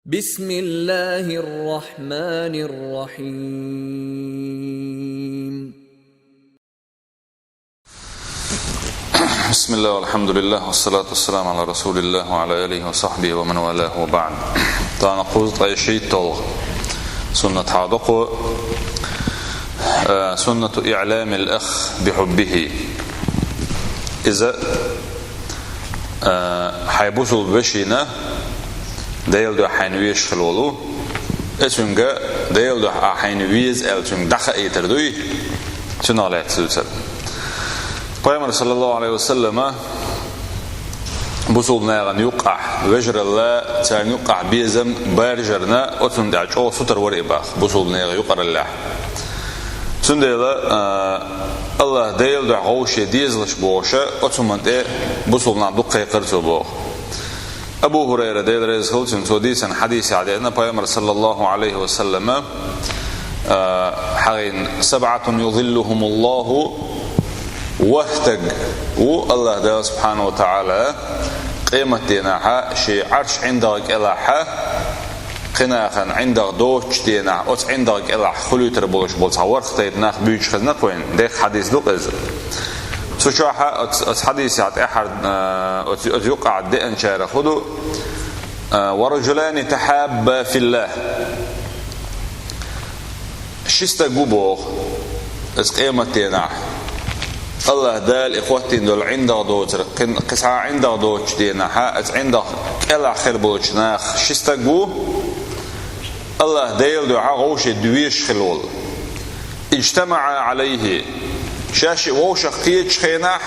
بسم الله الرحمن الرحيم. بسم الله والحمد لله والصلاة والسلام على رسول الله وعلى آله وصحبه ومن والاه وبعد. تنقض طيشي طلغ سنة حادق سنة إعلام الأخ بحبه. إذا حيبوصل بشينا ديل حينويش خلولو اسونجا ديل حينويز التون دخا يتردوي تنالات سلسل پیغمبر صلى الله عليه وسلم بوصل ناغن يقع وجر الله تان يقع بيزم بارجرنا اتون داج او ستر وريباخ بوصل ناغ يقر الله تنديلا الله ديل دع غوش ديزلش بوشه اتون منت بوصل نا دقه قرتو بو أبو هريرة ديل رزقل سنتوديسن حديث عدينا پیغمبر صلى الله عليه وسلم حين 7 يظلهم الله واهتج والله ده سبحانه وتعالى قيمة دينها شيء عرش عندك إلها قناخن عندك دوش دينها أو عندك إله خلو تربوش بولس ورخ تيدناخ بيج خزنا كوين ده حديث دوقز سوشاحة حديث أحد يقع دئن شارع خدو ورجلان تحابا في الله شستا قبوغ قيمة دينها الله دال إخوتي دول عندك دوتر قسعة عندك دوتش دينها عندك إلا خير بولشناخ شستا قو الله ديل دعا غوش دويش خلول اجتمع عليه شاشي ووش قيتش خيناح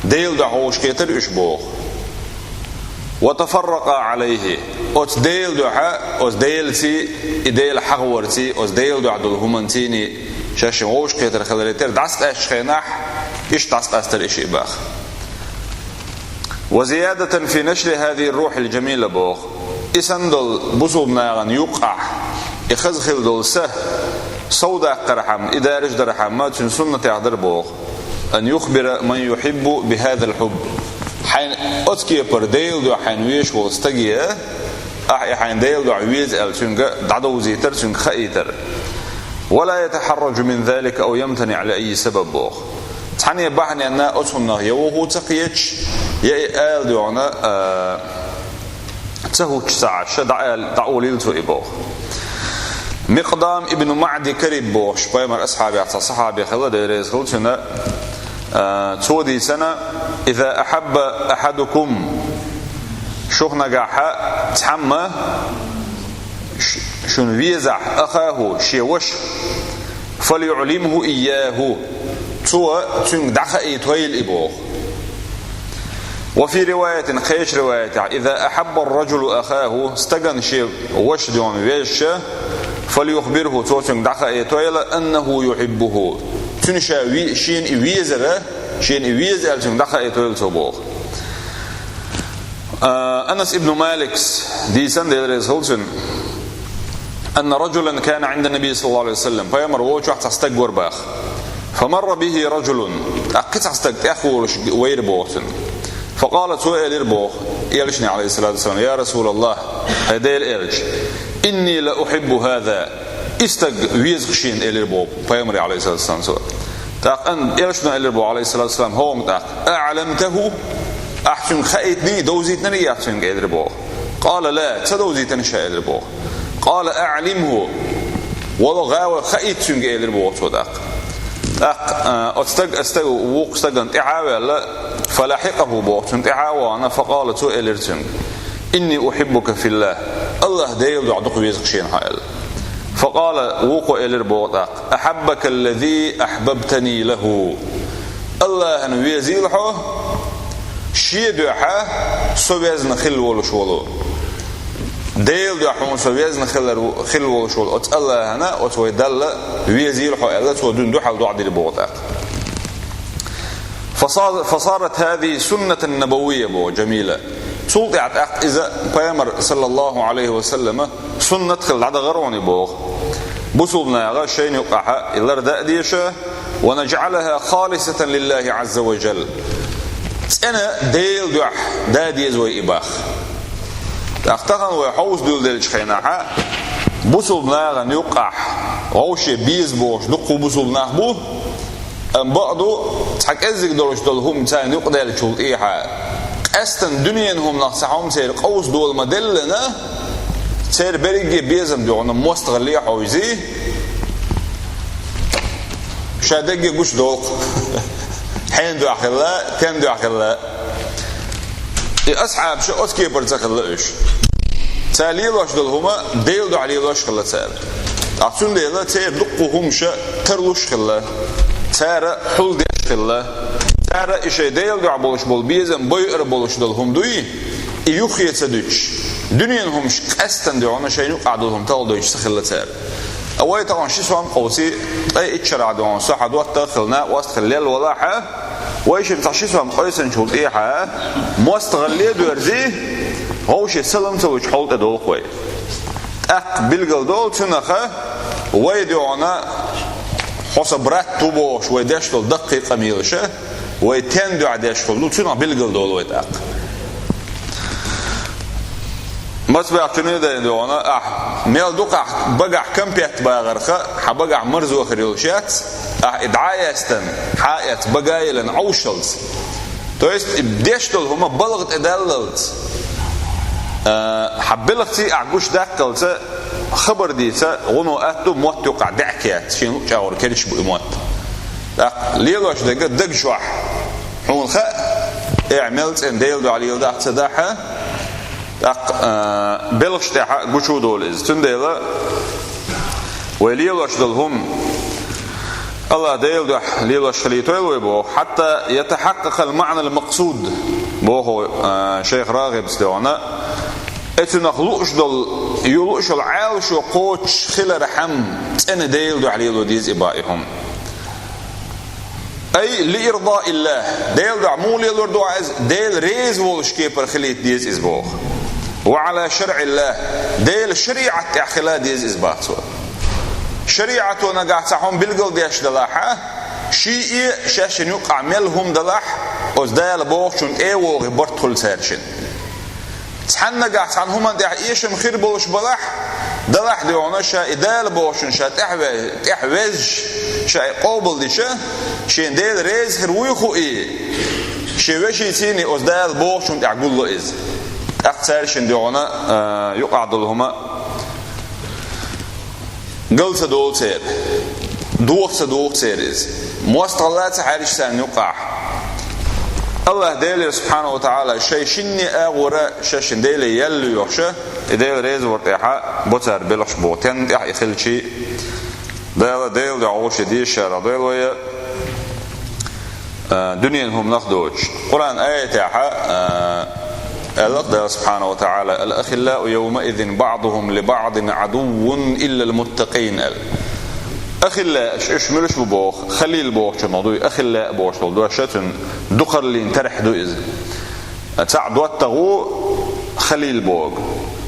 ديل دعوش كيتر اشبوغ وتفرق عليه اوت ديل دعا اوت ديل تي ديل حغورتي اوت ديل دع دول همنتيني شاشي ووش كيتر خلاليتر دعست اش خيناح ايش دعست استر اش اباخ وزيادة في نشر هذه الروح الجميلة بوغ اسندل بصوب ناغن يقع يخزخل دول سه صودا قرحم إدارج درحم ما تن سنة يعذر بوغ أن يخبر من يحب بهذا الحب حين أتكي برديل دو حين ويش واستجيه حين ديل دو عويز التنجا دعو زيتر تنج خيتر ولا يتحرج من ذلك أو يمتنع لأي سبب بوغ تحني بحني أن أتهم يوهو تقيتش يا آل دونا تهوش ساعة دعو ليلتو إبوغ مقدام ابن معدي كريب بوش بايمر أصحابي عطا صحابي خلا ديريز خلتنا تودي سنة إذا أحب أحدكم شوخنا قاحة تحمى شن ويزع أخاه شيوش فليعلمه إياه توا تندعخ إيتويل إبوغ وفي رواية خيش رواية إذا أحب الرجل أخاه استغن شيء وش دون ويش فليخبره توتن دعخ ايتويلا انه يحبه تنشا شين ويزره شين ويزر تن دعخ ايتويل توبوغ انس ابن مالك دي سند رسولسن ان رجلا كان عند النبي صلى الله عليه وسلم فيمر ووش واحد استكبر باخ فمر به رجل اقص استك اخو وير بوتن فقال سؤال البوغ يلشني عليه الصلاه والسلام يا رسول الله هذا الارج إني لا أحب هذا استج ويزخشين إليربو بيامري عليه الصلاة والسلام تاق أن إلشنا إليربو عليه الصلاة والسلام هو متاق أعلمته أحسن خيتني دوزيتني يحسن إليربو قال لا تدوزيتني شيء إليربو قال أعلمه ولغاوة خيتسن إليربو تاق أستج ووق استجن إعاوة فلاحقه بوقت إعاوة فقال تو إليرتن إني أحبك في الله الله ديل دعوك ويزقشين هايل فقال وقو إلير بوطاق أحبك الذي أحببتني له الله أن ويزيلحه شيدوحه سويزن خلول شولو ديل دعوه سويزن خلول شولو أت الله هنا أت ويدل ويزيلحه الله تودون دوحة دعدي بوطاق فصارت هذه سنة نبوية بو جميلة سلطعت إذا بيامر صلى الله عليه وسلم سنة خل عدا غروني بوغ بصوبنا غا شين يقعها إلا رداء ديشة ونجعلها خالصة لله عز وجل أنا ديل دح دادي زوي إباخ أختخن وحوس دول دلش خيناها بوصلنا نيقع غوشي بيز بوش دقو بوصلنا بو أم بعضو تحك أزيك دولش دولهم تاني يقدر شغل إيها أستن دنياهم نصحهم سير قوس دول مدلنا سير بريجي بيزم دونا مستغلية حوزي شادقي قش دوق حين دو أخلا كم دو أخلا أصحاب شو أسكي برتخلش تالي لوش دولهما ديل دو علي لوش خلا تال أصلا ديلا تير دقهم شا ترلوش خلا تارا حل ديش خلا تارا إشي ديل دو عبولش بول بيزم بيقر بولش دولهم دوي يخي تدوش دنياهم أستن دونا شيء نقعدهم تال دوش سخلا تال أول طبعا شو سوام قوسي أي إتشرع دوان صح دوات تخلنا واستخلال ولاحة وإيش بتعشي سوام قيسن شو إيحة مستغلية دورزي هو شيء سلم سويش حول تدول قوي بالقل دول تنخه ويدونا حسبرات توبوش ويدشتل دقيقة ميلشة ويتندو عدشتل دول تنخ بالقل دول ويتاق بس بيعتني ده دونا ميل دوقع بقع كم بيت باغرخه حبقع مرزو خريلشات ادعايه استن حايت بقايلن عوشلز تو است بديشتل هما بلغت ادللت حبلختي اعقوش داقلت خبر ديتا غنو اتو موت يقع دعكيات شنو جاور كريش بو موت ليلوش دق شواح حون خ اعملت ان ديل دو علي داخ صداحه بلغشتها قشو دولز تنديلا وليلوش دلهم الله ديل دح ليلوش خليتوي ويبو حتى يتحقق المعنى المقصود بوهو شيخ راغب استوانا اتنخلوش دل يلوش العالش وقوش خل رحم تن ديل دح ليلو ديز إبائهم أي لإرضاء الله ديل دح مو ليلو دعاز ديل ريز ولش كيبر خليت ديز إزبوه وعلى شرع الله ديل شريعة اعخلا ديز إزباطه شريعة ونقعت سحهم بالقل ديش دلاحة شيء شاشن يقع ملهم دلاح وزدال بوخشن ايوه برطل سارشن تحن نقعت سحنهم ان ايشم خير بوش بلاح دلاح ديونا شا إدال بوشن شا تحوز شا قوبل ديشا شين ديل ريز هرويخو ايه شوشي تيني وزدال بوشن اعقول له إز أقصارشن ديونا يقعد لهما قلت دول سير دوخ دول سيرز مواصلات حارش سان يقع الله ديل سبحانه وتعالى شيء شني أغورا شاشن ديل يلو يخشى ديل ريز ورتيحة بطر بلش بوتين يخل شيء ديل دعوش دي شر ديل ويا دنيا هم نخدوش قرآن آية تاعها الله سبحانه وتعالى الأخلاء يومئذ بعضهم لبعض عدو إلا المتقين أخلاء إيش ملش ببوخ خليل بوخ شنودي أخلاء بوخ شنودي شتن دقر اللي انترح دو إذ تعد واتغو خليل بوخ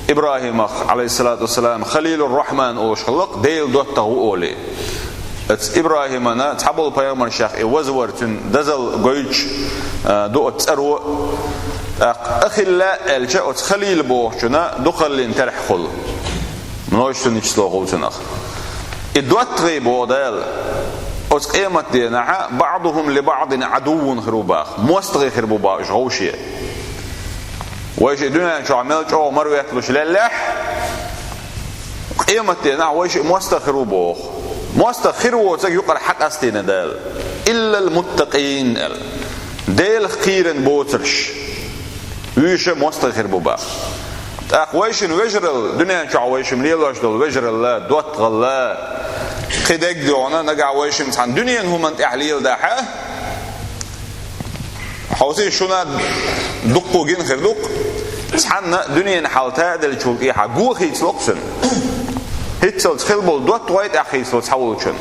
إبراهيم عليه الصلاة والسلام خليل الرحمن أوش خلق ديل دو اتغو أولي إبراهيم أنا تحبل بيامر شيخ وزورتن دزل قويش دو اتسرو أخلاء الجاء خليل بوخشنا دخل لنترح خل منوشتن يشتلو خلتنا إدوات غيبو دال قيمت دينا بعضهم لبعض عدو خروباخ موستغي خربوباخ غوشي ويش دنيا شو عمل شو مروا يطلش للح قيمت دينا ويش موستخروبوخ موستخرو يقر حق استينا دال إلا المتقين ديل خيرن بوترش ويش مستخر بوبا أخويشن وجرل دنيا شعويشم ليلوش دول وجرل لا دوت غلا خدق دونا نقع ويشم عن دنيا هم أنت أحليل داحة حوسين شنا دقو جن خير دق سحنا دنيا حالتها دل شو إيحة جوه هيت لقسن هيت سلت خلبل دوت وايد أخي سلت حولشن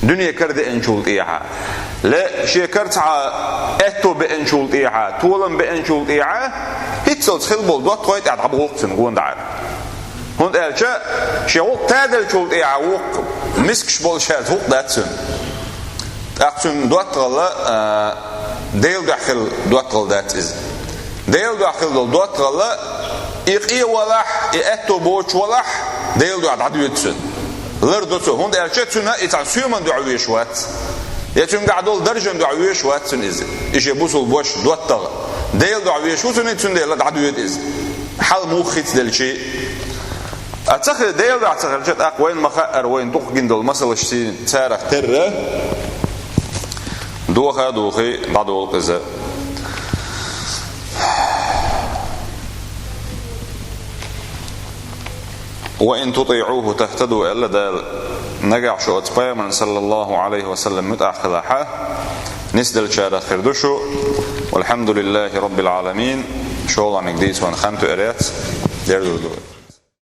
دنيا كرد إنشول إيحة لا شيء كرتها أتو بإنشول إيحة طولن بإنشول إيحة هيتسل خلبل دوت قويت أد حبوقتن قوان دعار هون قال شيء وق تادل شول إيحة وق مسكش بول شات وق داتسن أقسم دوت غلا ديل داخل دوت غل دات إز ديل داخل دوت غلا إيه ولح إتو بوش ولح ديل دو عدو يتسن لردوتو هون إرشتنا إتعن سيومن دعوي شوات يتون قاعدول درجن دعوي شوات سن إزي إيش يبوسوا بوش دوتغ ديل دعوي شو سن يتسن ديل عدو يتإزي حال موخيت دل شيء أتخذ ديل دو أتخرجت أقوين مخاءر وين دوخ جندل مثل شتين تارخ ترى دوخي بعض القزاء وإن تطيعوه تهتدوا إلا دال نجع شو أتبايا صلى الله عليه وسلم متأخذها نسدل شارع خردشو والحمد لله رب العالمين شو الله نقديس ونخمت إريات دير دول